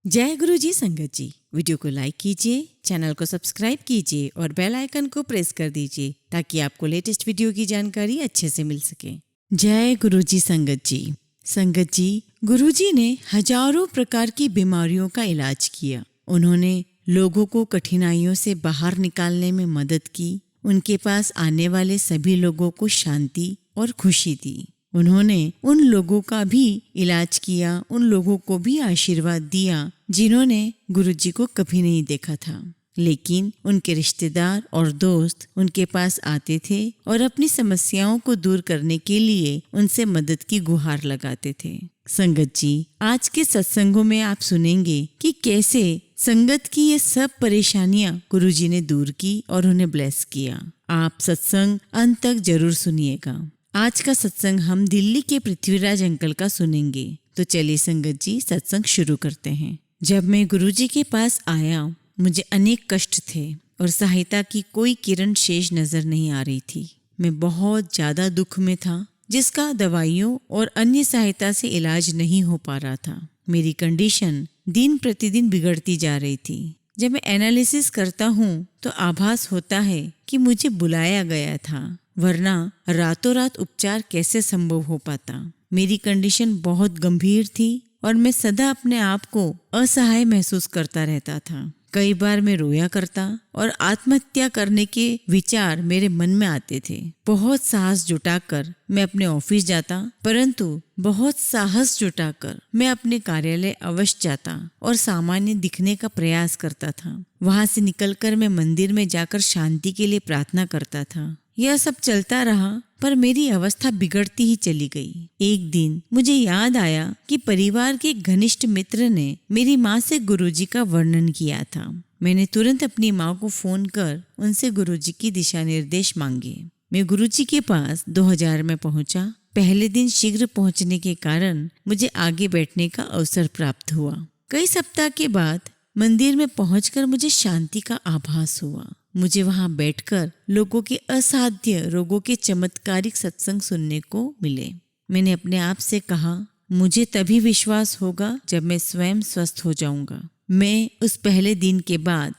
जय गुरु जी संगत जी। वीडियो को लाइक कीजिए, चैनल को सब्सक्राइब कीजिए और बेल आइकन को प्रेस कर दीजिए ताकि आपको लेटेस्ट वीडियो की जानकारी अच्छे से मिल सके। जय गुरु जी संगत जी। संगत जी, गुरु जी ने हजारों प्रकार की बीमारियों का इलाज किया। उन्होंने लोगों को कठिनाइयों से बाहर निकालने में मदद की। उनके पास आने वाले सभी लोगों को शांति और खुशी दी। उन्होंने उन लोगों का भी इलाज किया, उन लोगों को भी आशीर्वाद दिया जिन्होंने गुरुजी को कभी नहीं देखा था, लेकिन उनके रिश्तेदार और दोस्त उनके पास आते थे और अपनी समस्याओं को दूर करने के लिए उनसे मदद की गुहार लगाते थे। संगत जी, आज के सत्संगों में आप सुनेंगे कि कैसे संगत की ये सब परेशानियां गुरुजी ने दूर की और उन्हें ब्लेस किया। आप सत्संग अंत तक जरूर सुनिएगा। आज का सत्संग हम दिल्ली के पृथ्वीराज अंकल का सुनेंगे। तो चलिए संगत जी, सत्संग शुरू करते हैं। जब मैं गुरुजी के पास आया, मुझे अनेक कष्ट थे और सहायता की कोई किरण शेष नजर नहीं आ रही थी। मैं बहुत ज्यादा दुख में था, जिसका दवाइयों और अन्य सहायता से इलाज नहीं हो पा रहा था। मेरी कंडीशन दिन प्रतिदिन बिगड़ती जा रही थी। जब मैं एनालिसिस करता हूँ तो आभास होता है कि मुझे बुलाया गया था, वरना रातों रात उपचार कैसे संभव हो पाता। मेरी कंडीशन बहुत गंभीर थी और मैं सदा अपने आप को असहाय महसूस करता रहता था। कई बार मैं रोया करता और आत्महत्या करने के विचार मेरे मन में आते थे। बहुत साहस जुटाकर मैं अपने ऑफिस जाता, परंतु बहुत साहस जुटाकर मैं अपने कार्यालय अवश्य जाता और सामान्य दिखने का प्रयास करता था। वहां से निकलकर मैं मंदिर में जाकर शांति के लिए प्रार्थना करता था। यह सब चलता रहा, पर मेरी अवस्था बिगड़ती ही चली गई। एक दिन मुझे याद आया कि परिवार के घनिष्ठ मित्र ने मेरी माँ से गुरुजी का वर्णन किया था। मैंने तुरंत अपनी माँ को फोन कर उनसे गुरुजी की दिशा निर्देश मांगे। मैं गुरुजी के पास 2000 में पहुंचा। पहले दिन शीघ्र पहुंचने के कारण मुझे आगे बैठने का अवसर प्राप्त हुआ। कई सप्ताह के बाद मंदिर में पहुंचकर मुझे शांति का आभास हुआ। मुझे वहां बैठकर लोगों के असाध्य रोगों के चमत्कारिक सत्संग सुनने को मिले। मैंने अपने आप से कहा, मुझे तभी विश्वास होगा जब मैं स्वयं स्वस्थ हो जाऊंगा। मैं उस पहले दिन के बाद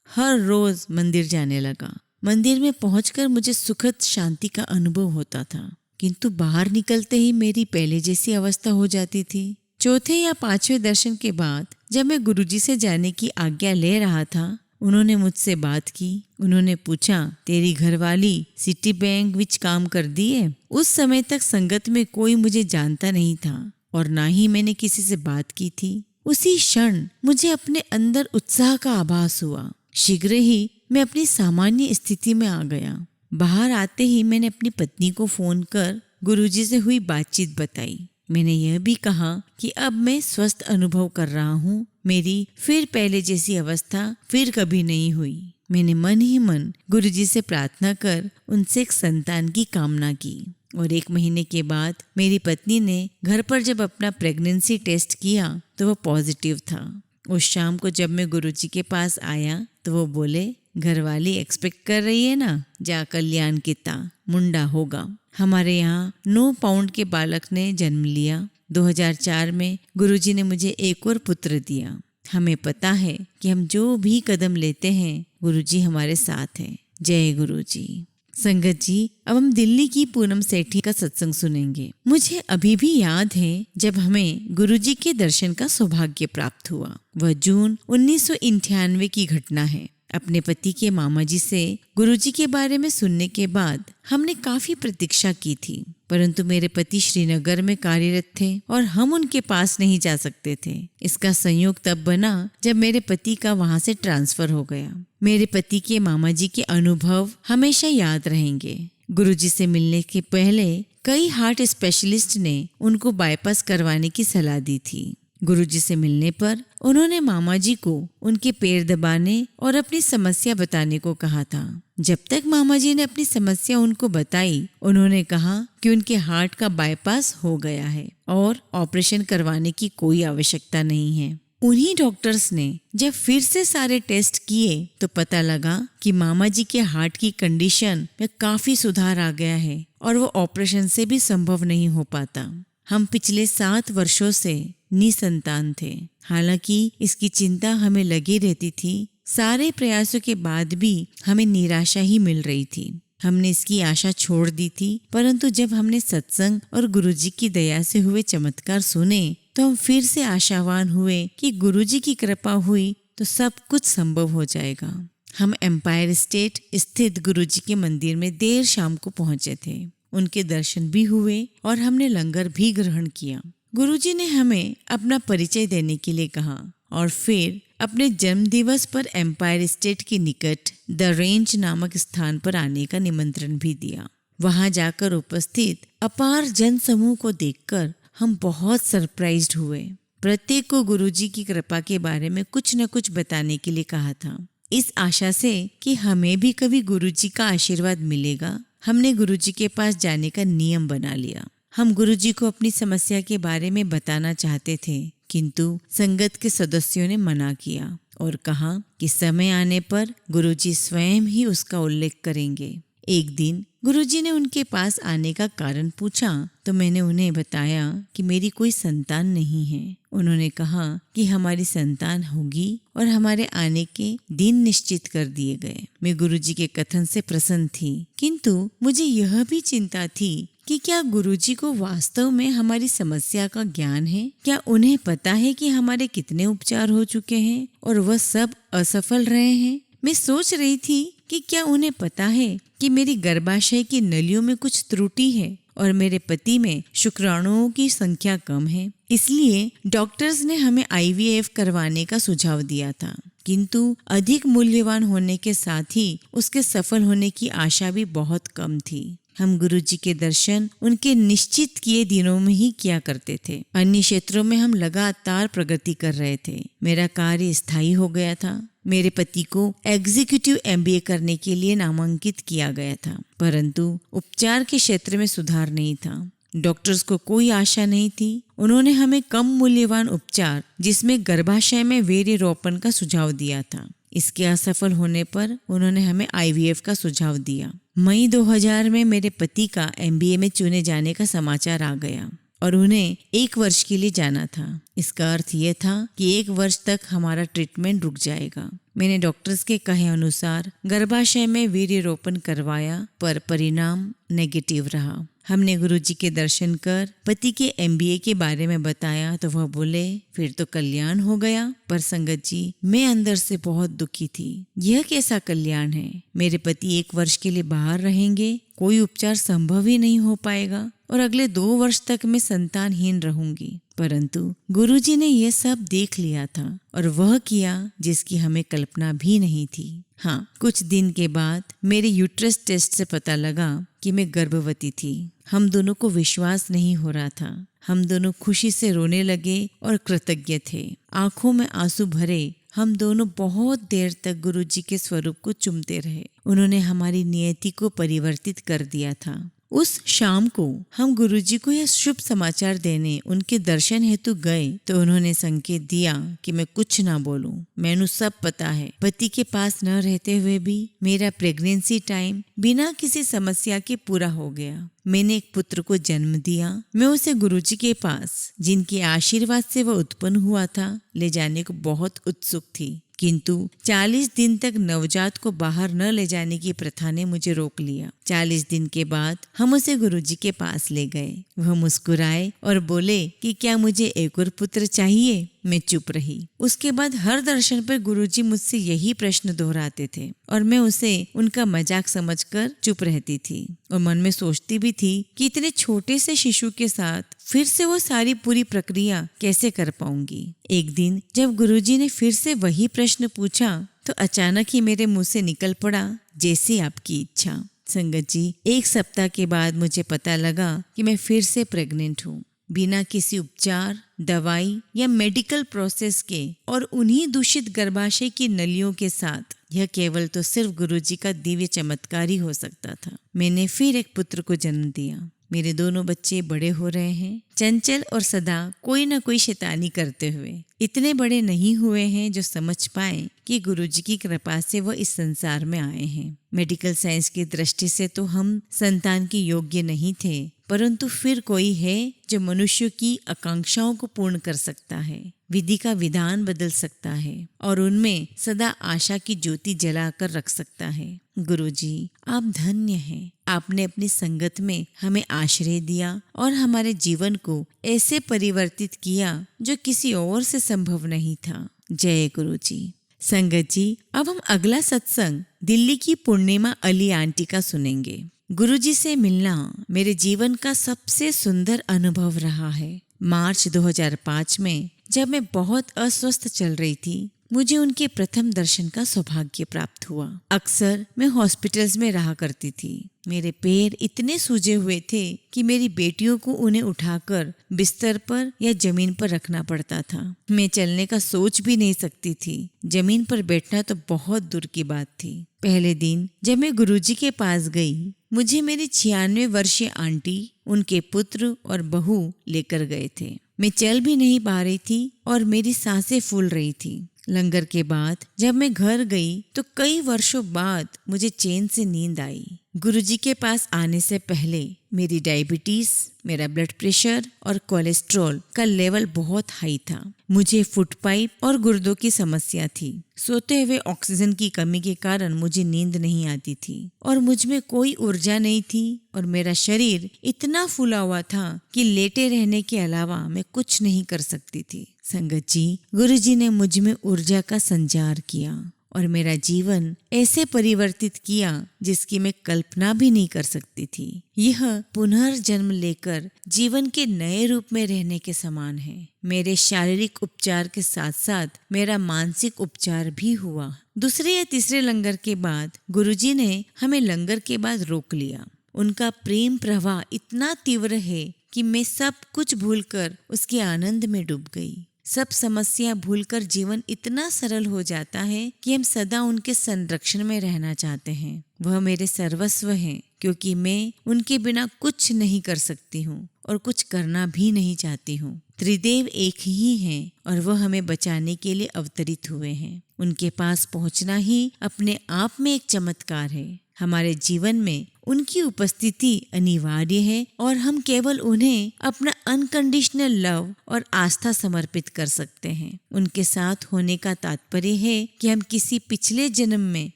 हर रोज मंदिर जाने लगा। मंदिर में पहुंचकर मुझे सुखद शांति का अनुभव होता था, किंतु बाहर निकलते ही मेरी पहले जैसी अवस्था हो जाती थी। चौथे या पांचवें दर्शन के बाद जब मैं गुरुजी से जाने की आज्ञा ले रहा था, उन्होंने मुझसे बात की। उन्होंने पूछा, तेरी घरवाली सिटी बैंक विच काम कर दी है? उस समय तक संगत में कोई मुझे जानता नहीं था और ना ही मैंने किसी से बात की थी। उसी क्षण मुझे अपने अंदर उत्साह का आभास हुआ। शीघ्र ही मैं अपनी सामान्य स्थिति में आ गया। बाहर आते ही मैंने अपनी पत्नी को फोन कर गुरुजी से हुई बातचीत बताई। मैंने यह भी कहा कि अब मैं स्वस्थ अनुभव कर रहा हूँ। मेरी फिर पहले जैसी अवस्था फिर कभी नहीं हुई। मैंने मन ही मन गुरुजी से प्रार्थना कर उनसे एक संतान की कामना की और 1 महीने के बाद मेरी पत्नी ने घर पर जब अपना प्रेगनेंसी टेस्ट किया तो वो पॉजिटिव था। उस शाम को जब मैं गुरुजी के पास आया तो वो बोले, घरवाली एक्सपेक्ट कर रही है ना, जा कल्याण किता मुंडा होगा। हमारे यहाँ 9 पाउंड के बालक ने जन्म लिया। 2004 में गुरुजी ने मुझे एक और पुत्र दिया। हमें पता है कि हम जो भी कदम लेते हैं गुरुजी हमारे साथ हैं। जय गुरुजी। संगत जी, अब हम दिल्ली की पूनम सेठी का सत्संग सुनेंगे। मुझे अभी भी याद है जब हमें गुरुजी के दर्शन का सौभाग्य प्राप्त हुआ। वह जून 1998 की घटना है। अपने पति के मामा जी से गुरुजी के बारे में सुनने के बाद हमने काफी प्रतीक्षा की थी, परंतु मेरे पति श्रीनगर में कार्यरत थे और हम उनके पास नहीं जा सकते थे। इसका संयोग तब बना जब मेरे पति का वहां से ट्रांसफर हो गया। मेरे पति के मामा जी के अनुभव हमेशा याद रहेंगे। गुरुजी से मिलने के पहले कई हार्ट स्पेशलिस्ट ने उनको बाईपास करवाने की सलाह दी थी। गुरुजी से मिलने पर उन्होंने मामा जी को उनके पैर दबाने और अपनी समस्या बताने को कहा था। जब तक मामा जी ने अपनी समस्या उनको बताई, उन्होंने कहा कि उनके हार्ट का बाईपास हो गया है और ऑपरेशन करवाने की कोई आवश्यकता नहीं है। उन्हीं डॉक्टर्स ने जब फिर से सारे टेस्ट किए तो पता लगा कि मामा जी के हार्ट की कंडीशन में काफी सुधार आ गया है और वो ऑपरेशन से भी संभव नहीं हो पाता। हम पिछले 7 वर्षों से निसंतान थे। हालांकि इसकी चिंता हमें लगी रहती थी, सारे प्रयासों के बाद भी हमें निराशा ही मिल रही थी। हमने इसकी आशा छोड़ दी थी, परंतु जब हमने सत्संग और गुरुजी की दया से हुए चमत्कार सुने तो हम फिर से आशावान हुए कि गुरुजी की कृपा हुई तो सब कुछ संभव हो जाएगा। हम एम्पायर स्टेट स्थित गुरुजी के मंदिर में देर शाम को पहुंचे थे। उनके दर्शन भी हुए और हमने लंगर भी ग्रहण किया। गुरुजी ने हमें अपना परिचय देने के लिए कहा और फिर अपने जन्मदिवस पर एम्पायर स्टेट के निकट द रेंज नामक स्थान पर आने का निमंत्रण भी दिया। वहां जाकर उपस्थित अपार जन समूह को देखकर हम बहुत सरप्राइज्ड हुए। प्रत्येक को गुरुजी की कृपा के बारे में कुछ न कुछ बताने के लिए कहा था, इस आशा से कि हमें भी कभी गुरुजी का आशीर्वाद मिलेगा। हमने गुरुजी के पास जाने का नियम बना लिया। हम गुरुजी को अपनी समस्या के बारे में बताना चाहते थे, किंतु संगत के सदस्यों ने मना किया और कहा कि समय आने पर गुरुजी स्वयं ही उसका उल्लेख करेंगे। एक दिन गुरुजी ने उनके पास आने का कारण पूछा तो मैंने उन्हें बताया कि मेरी कोई संतान नहीं है। उन्होंने कहा कि हमारी संतान होगी और हमारे आने के दिन निश्चित कर दिए गए। मैं गुरुजी के कथन से प्रसन्न थी, किंतु मुझे यह भी चिंता थी कि क्या गुरुजी को वास्तव में हमारी समस्या का ज्ञान है? क्या उन्हें पता है कि हमारे कितने उपचार हो चुके हैं और वह सब असफल रहे हैं? मैं सोच रही थी कि क्या उन्हें पता है कि मेरी गर्भाशय की नलियों में कुछ त्रुटि है और मेरे पति में शुक्राणुओं की संख्या कम है। इसलिए डॉक्टर्स ने हमें IVF करवाने का सुझाव दिया था, किंतु अधिक मूल्यवान होने के साथ ही उसके सफल होने की आशा भी बहुत कम थी। हम गुरुजी के दर्शन उनके निश्चित किए दिनों में ही किया करते थे। अन्य क्षेत्रों में हम लगातार प्रगति कर रहे थे। मेरा कार्य स्थायी हो गया था। मेरे पति को एग्जीक्यूटिव MBA करने के लिए नामांकित किया गया था, परंतु उपचार के क्षेत्र में सुधार नहीं था। डॉक्टर्स को कोई आशा नहीं थी। उन्होंने हमें कम मूल्यवान उपचार जिसमें गर्भाशय में वीर्य रोपण का सुझाव दिया था। इसके असफल होने पर उन्होंने हमें IVF का सुझाव दिया। मई 2000 में मेरे पति का MBA में चुने जाने का समाचार आ गया और उन्हें 1 वर्ष के लिए जाना था। इसका अर्थ यह था कि 1 वर्ष तक हमारा ट्रीटमेंट रुक जाएगा। मैंने डॉक्टर्स के कहे अनुसार गर्भाशय में वीर्य रोपण करवाया, पर परिणाम नेगेटिव रहा। हमने गुरुजी के दर्शन कर पति के MBA के बारे में बताया तो वह बोले, फिर तो कल्याण हो गया। पर संगत जी, मैं अंदर से बहुत दुखी थी। यह कैसा कल्याण है? मेरे पति 1 वर्ष के लिए बाहर रहेंगे, कोई उपचार संभव ही नहीं हो पाएगा और अगले 2 वर्ष तक मैं संतानहीन रहूंगी। परंतु गुरुजी ने यह सब देख लिया था और वह किया जिसकी हमें कल्पना भी नहीं थी। हाँ, कुछ दिन के बाद मेरे यूट्रस टेस्ट से पता लगा कि मैं गर्भवती थी। हम दोनों को विश्वास नहीं हो रहा था। हम दोनों खुशी से रोने लगे और कृतज्ञ थे। आंखों में आंसू भरे हम दोनों बहुत देर तक गुरुजी के स्वरूप को चूमते रहे। उन्होंने हमारी नियति को परिवर्तित कर दिया था। उस शाम को हम गुरुजी को यह शुभ समाचार देने उनके दर्शन हेतु गए तो उन्होंने संकेत दिया कि मैं कुछ ना बोलूं। मैनू सब पता है। पति के पास न रहते हुए भी मेरा प्रेगनेंसी टाइम बिना किसी समस्या के पूरा हो गया। मैंने एक पुत्र को जन्म दिया। मैं उसे गुरुजी के पास, जिनके आशीर्वाद से वह उत्पन्न हुआ था, ले जाने को बहुत उत्सुक थी, किंतु 40 दिन तक नवजात को बाहर न ले जाने की प्रथा ने मुझे रोक लिया। 40 दिन के बाद हम उसे गुरुजी के पास ले गए। वह मुस्कुराए और बोले कि क्या मुझे एक और पुत्र चाहिए? मैं चुप रही। उसके बाद हर दर्शन पर गुरुजी मुझसे यही प्रश्न दोहराते थे और मैं उसे उनका मजाक समझकर चुप रहती थी और मन में सोचती भी थी कि इतने छोटे से शिशु के साथ फिर से वो सारी पूरी प्रक्रिया कैसे कर पाऊंगी। एक दिन जब गुरुजी ने फिर से वही प्रश्न पूछा तो अचानक ही मेरे मुंह से निकल पड़ा, जैसे आपकी इच्छा। संगत जी, 1 सप्ताह के बाद मुझे पता लगा कि मैं फिर से प्रेग्नेंट हूँ, बिना किसी उपचार, दवाई या मेडिकल प्रोसेस के और उन्हीं दूषित गर्भाशय की नलियों के साथ। यह केवल तो सिर्फ गुरुजी का दिव्य चमत्कार ही हो सकता था। मैंने फिर एक पुत्र को जन्म दिया। मेरे दोनों बच्चे बड़े हो रहे हैं, चंचल और सदा कोई न कोई शैतानी करते हुए। इतने बड़े नहीं हुए हैं जो समझ पाए कि गुरुजी की कृपा से वो इस संसार में आए हैं। मेडिकल साइंस की दृष्टि से तो हम संतान के योग्य नहीं थे, परंतु फिर कोई है जो मनुष्य की आकांक्षाओं को पूर्ण कर सकता है, विधि का विधान बदल सकता है और उनमें सदा आशा की ज्योति जलाकर रख सकता है। गुरुजी, आप धन्य हैं। आपने अपनी संगत में हमें आश्रय दिया और हमारे जीवन को ऐसे परिवर्तित किया जो किसी और से संभव नहीं था। जय गुरुजी। संगत जी, अब हम अगला सत्संग दिल्ली की पूर्णिमा अली आंटी का सुनेंगे। गुरुजी से मिलना मेरे जीवन का सबसे सुंदर अनुभव रहा है। मार्च 2005 में जब मैं बहुत अस्वस्थ चल रही थी, मुझे उनके प्रथम दर्शन का सौभाग्य प्राप्त हुआ। अक्सर मैं हॉस्पिटल्स में रहा करती थी। मेरे पैर इतने सूजे हुए थे कि मेरी बेटियों को उन्हें उठाकर बिस्तर पर या जमीन पर रखना पड़ता था। मैं चलने का सोच भी नहीं सकती थी। जमीन पर बैठना तो बहुत दूर की बात थी। पहले दिन जब मैं गुरुजी के पास गई, मुझे मेरी 96 वर्षीय आंटी, उनके पुत्र और बहू लेकर गए थे। मैं चल भी नहीं पा रही थी और मेरी सांसें फूल रही थी। लंगर के बाद जब मैं घर गई तो कई वर्षों बाद मुझे चैन से नींद आई। गुरुजी के पास आने से पहले मेरी डायबिटीज, मेरा ब्लड प्रेशर और कोलेस्ट्रॉल का लेवल बहुत हाई था। मुझे फुट पाइप और गुर्दों की समस्या थी। सोते हुए ऑक्सीजन की कमी के कारण मुझे नींद नहीं आती थी और मुझ में कोई ऊर्जा नहीं थी और मेरा शरीर इतना फूला हुआ था कि लेटे रहने के अलावा मैं कुछ नहीं कर सकती थी। संगत जी, गुरुजी ने मुझ में ऊर्जा का संचार किया और मेरा जीवन ऐसे परिवर्तित किया जिसकी मैं कल्पना भी नहीं कर सकती थी। यह पुनर्जन्म लेकर जीवन के नए रूप में रहने के समान है। मेरे शारीरिक उपचार के साथ साथ मेरा मानसिक उपचार भी हुआ। दूसरे या तीसरे लंगर के बाद गुरुजी ने हमें लंगर के बाद रोक लिया। उनका प्रेम प्रवाह इतना तीव्र है कि मैं सब कुछ भूलकर उसके आनंद में डूब गई। सब समस्या भूलकर जीवन इतना सरल हो जाता है कि हम सदा उनके संरक्षण में रहना चाहते हैं। वह मेरे सर्वस्व हैं, क्योंकि मैं उनके बिना कुछ नहीं कर सकती हूँ और कुछ करना भी नहीं चाहती हूँ। त्रिदेव एक ही हैं और वह हमें बचाने के लिए अवतरित हुए हैं। उनके पास पहुँचना ही अपने आप में एक चमत्कार है। हमारे जीवन में उनकी उपस्थिति अनिवार्य है और हम केवल उन्हें अपना अनकंडीशनल लव और आस्था समर्पित कर सकते हैं। उनके साथ होने का तात्पर्य है कि हम किसी पिछले जन्म में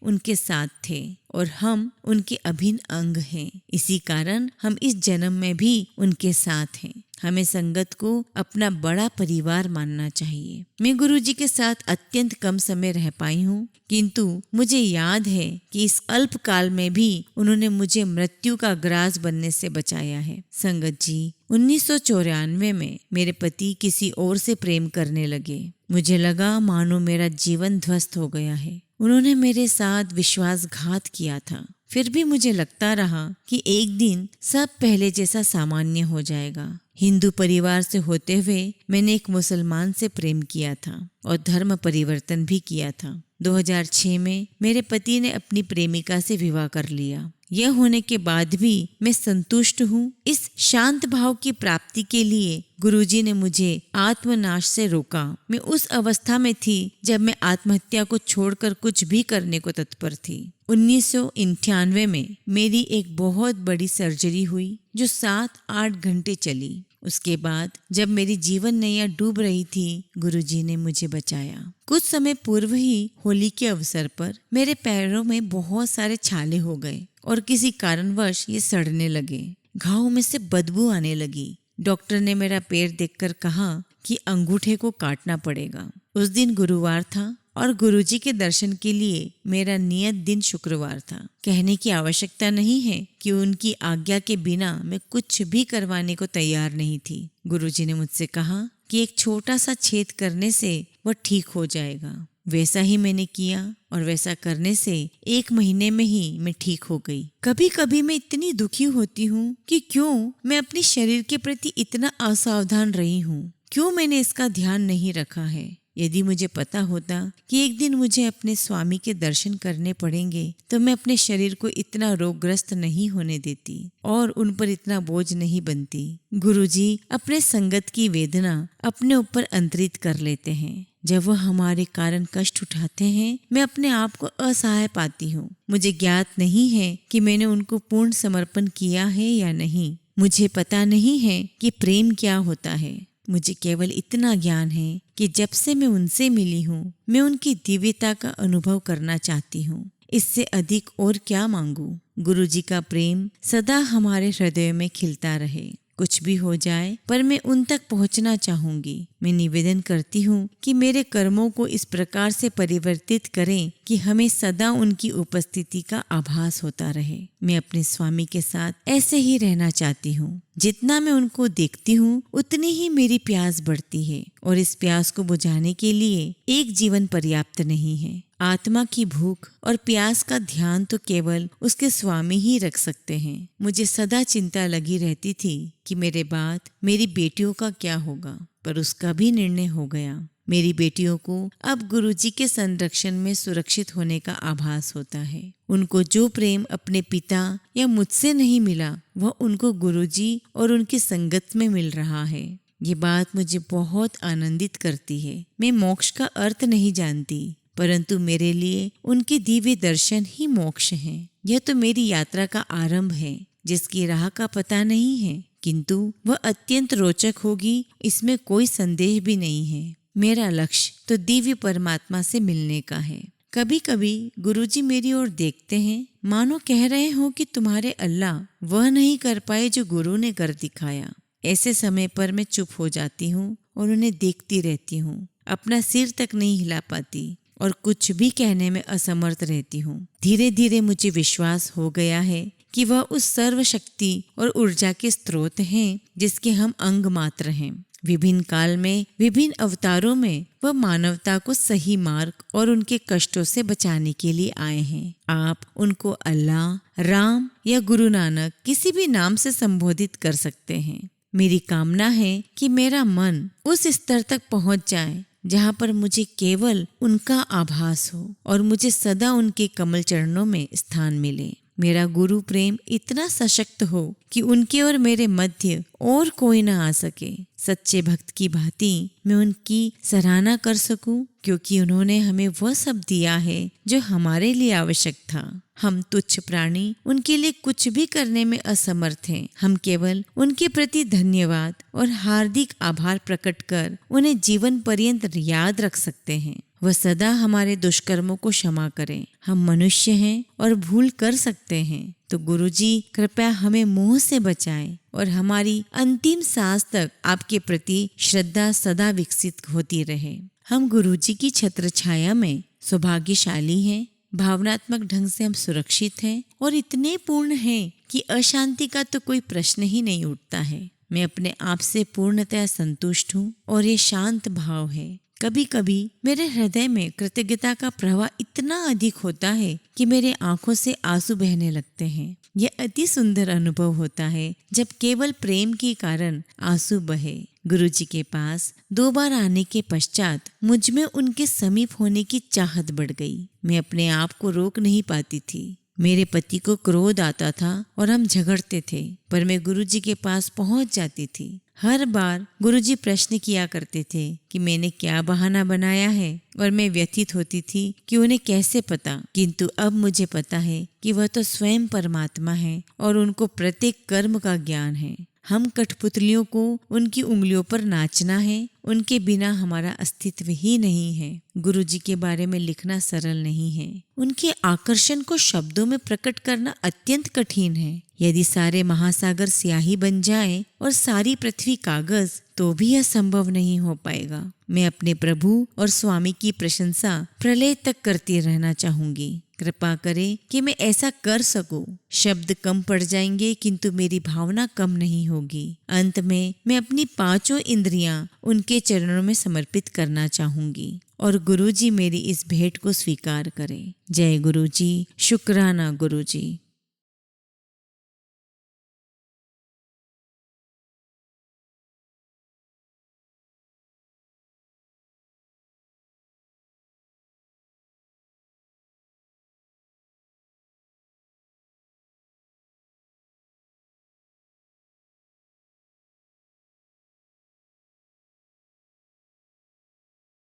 उनके साथ थे और हम उनके अभिन्न अंग हैं। इसी कारण हम इस जन्म में भी उनके साथ हैं। हमें संगत को अपना बड़ा परिवार मानना चाहिए। मैं गुरुजी के साथ अत्यंत कम समय रह पाई हूँ, किंतु मुझे याद है कि इस अल्प काल में भी उन्होंने मुझे मृत्यु का ग्रास बनने से बचाया है। संगत जी, 1994 में मेरे पति किसी और से प्रेम करने लगे। मुझे लगा मानो मेरा जीवन ध्वस्त हो गया है। उन्होंने मेरे साथ विश्वासघात किया था। फिर भी मुझे लगता रहा कि एक दिन सब पहले जैसा सामान्य हो जाएगा। हिंदू परिवार से होते हुए मैंने एक मुसलमान से प्रेम किया था और धर्म परिवर्तन भी किया था। 2006 में मेरे पति ने अपनी प्रेमिका से विवाह कर लिया। यह होने के बाद भी मैं संतुष्ट हूँ। इस शांत भाव की प्राप्ति के लिए गुरुजी ने मुझे आत्मनाश से रोका। मैं उस अवस्था में थी जब मैं आत्महत्या को छोड़कर कुछ भी करने को तत्पर थी। 1998 में मेरी एक बहुत बड़ी सर्जरी हुई जो 7-8 घंटे चली। उसके बाद जब मेरी जीवन नैया डूब रही थी, गुरुजी ने मुझे बचाया। कुछ समय पूर्व ही होली के अवसर पर मेरे पैरों में बहुत सारे छाले हो गए और किसी कारणवश ये सड़ने लगे। घाव में से बदबू आने लगी। डॉक्टर ने मेरा पैर देखकर कहा कि अंगूठे को काटना पड़ेगा। उस दिन गुरुवार था और गुरुजी के दर्शन के लिए मेरा नियत दिन शुक्रवार था। कहने की आवश्यकता नहीं है कि उनकी आज्ञा के बिना मैं कुछ भी करवाने को तैयार नहीं थी। गुरुजी ने मुझसे कहा कि एक छोटा सा छेद करने से वह ठीक हो जाएगा। वैसा ही मैंने किया और वैसा करने से 1 महीने में ही मैं ठीक हो गई। कभी कभी मैं इतनी दुखी होती हूँ कि क्यों मैं अपने शरीर के प्रति इतना असावधान रही हूँ। क्यों मैंने इसका ध्यान नहीं रखा है। यदि मुझे पता होता कि एक दिन मुझे अपने स्वामी के दर्शन करने पड़ेंगे तो मैं अपने शरीर को इतना रोगग्रस्त नहीं होने देती और उन पर इतना बोझ नहीं बनती। गुरुजी अपने संगत की वेदना अपने ऊपर अंतरित कर लेते हैं। जब वह हमारे कारण कष्ट उठाते हैं मैं अपने आप को असहाय पाती हूँ। मुझे ज्ञात नहीं है कि मैंने उनको पूर्ण समर्पण किया है या नहीं। मुझे पता नहीं है कि प्रेम क्या होता है। मुझे केवल इतना ज्ञान है कि जब से मैं उनसे मिली हूँ मैं उनकी दिव्यता का अनुभव करना चाहती हूँ। इससे अधिक और क्या मांगू। गुरुजी का प्रेम सदा हमारे हृदय में खिलता रहे। कुछ भी हो जाए पर मैं उन तक पहुंचना चाहूंगी। मैं निवेदन करती हूँ कि मेरे कर्मों को इस प्रकार से परिवर्तित करें कि हमें सदा उनकी उपस्थिति का आभास होता रहे। मैं अपने स्वामी के साथ ऐसे ही रहना चाहती हूँ। जितना मैं उनको देखती हूँ उतनी ही मेरी प्यास बढ़ती है और इस प्यास को बुझाने के लिए एक जीवन पर्याप्त नहीं है। आत्मा की भूख और प्यास का ध्यान तो केवल उसके स्वामी ही रख सकते हैं। मुझे सदा चिंता लगी रहती थी कि मेरे बाद मेरी बेटियों का क्या होगा, पर उसका भी निर्णय हो गया। मेरी बेटियों को अब गुरुजी के संरक्षण में सुरक्षित होने का आभास होता है। उनको जो प्रेम अपने पिता या मुझसे नहीं मिला वह उनको गुरुजी और उनकी संगत में मिल रहा है। ये बात मुझे बहुत आनंदित करती है। मैं मोक्ष का अर्थ नहीं जानती, परंतु मेरे लिए उनके दिव्य दर्शन ही मोक्ष हैं। यह तो मेरी यात्रा का आरंभ है जिसकी राह का पता नहीं है, किंतु वह अत्यंत रोचक होगी, इसमें कोई संदेह भी नहीं है। मेरा लक्ष्य तो दिव्य परमात्मा से मिलने का है। कभी कभी गुरुजी मेरी ओर देखते हैं मानो कह रहे हो कि तुम्हारे अल्लाह वह नहीं कर पाए जो गुरु ने कर दिखाया। ऐसे समय पर मैं चुप हो जाती हूँ और उन्हें देखती रहती हूँ। अपना सिर तक नहीं हिला पाती और कुछ भी कहने में असमर्थ रहती हूँ। धीरे धीरे मुझे विश्वास हो गया है कि वह उस सर्वशक्ति और ऊर्जा के स्रोत हैं जिसके हम अंग मात्र हैं। विभिन्न काल में विभिन्न अवतारों में वह मानवता को सही मार्ग और उनके कष्टों से बचाने के लिए आए हैं। आप उनको अल्लाह, राम या गुरु नानक किसी भी नाम से संबोधित कर सकते हैं। मेरी कामना है कि मेरा मन उस स्तर तक पहुंच जाए जहाँ पर मुझे केवल उनका आभास हो और मुझे सदा उनके कमल चरणों में स्थान मिले। मेरा गुरु प्रेम इतना सशक्त हो कि उनके और मेरे मध्य और कोई न आ सके। सच्चे भक्त की भांति मैं उनकी सराहना कर सकूं, क्योंकि उन्होंने हमें वह सब दिया है जो हमारे लिए आवश्यक था। हम तुच्छ प्राणी उनके लिए कुछ भी करने में असमर्थ हैं। हम केवल उनके प्रति धन्यवाद और हार्दिक आभार प्रकट कर उन्हें जीवन पर्यंत याद रख सकते हैं। वह सदा हमारे दुष्कर्मों को क्षमा करें। हम मनुष्य हैं और भूल कर सकते हैं, तो गुरुजी कृपया हमें मोह से बचाएं और हमारी अंतिम सांस तक आपके प्रति श्रद्धा सदा विकसित होती रहे। हम गुरुजी की छत्र छाया में सौभाग्यशाली हैं। भावनात्मक ढंग से हम सुरक्षित हैं और इतने पूर्ण हैं कि अशांति का तो कोई प्रश्न ही नहीं उठता है। मैं अपने आप से पूर्णतया संतुष्ट हूँ और ये शांत भाव है। कभी कभी मेरे हृदय में कृतज्ञता का प्रवाह इतना अधिक होता है कि मेरे आंखों से आंसू बहने लगते हैं। यह अति सुंदर अनुभव होता है जब केवल प्रेम के कारण आंसू बहे। गुरुजी के पास 2 बार आने के पश्चात मुझ में उनके समीप होने की चाहत बढ़ गई। मैं अपने आप को रोक नहीं पाती थी। मेरे पति को क्रोध आता था और हम झगड़ते थे, पर मैं गुरुजी के पास पहुंच जाती थी। हर बार गुरुजी प्रश्न किया करते थे कि मैंने क्या बहाना बनाया है, और मैं व्यथित होती थी कि उन्हें कैसे पता। किंतु अब मुझे पता है कि वह तो स्वयं परमात्मा है और उनको प्रत्येक कर्म का ज्ञान है। हम कठपुतलियों को उनकी उंगलियों पर नाचना है, उनके बिना हमारा अस्तित्व ही नहीं है। गुरुजी के बारे में लिखना सरल नहीं है। उनके आकर्षण को शब्दों में प्रकट करना अत्यंत कठिन है। यदि सारे महासागर स्याही बन जाए और सारी पृथ्वी कागज, तो भी यह संभव नहीं हो पाएगा। मैं अपने प्रभु और स्वामी की प्रशंसा प्रलय तक करती रहना चाहूंगी। कृपा करें कि मैं ऐसा कर सकूं। शब्द कम पड़ जाएंगे किंतु मेरी भावना कम नहीं होगी। अंत में मैं अपनी 5 इंद्रियां उनके चरणों में समर्पित करना चाहूंगी और गुरुजी मेरी इस भेंट को स्वीकार करें। जय गुरुजी। शुक्राना गुरुजी।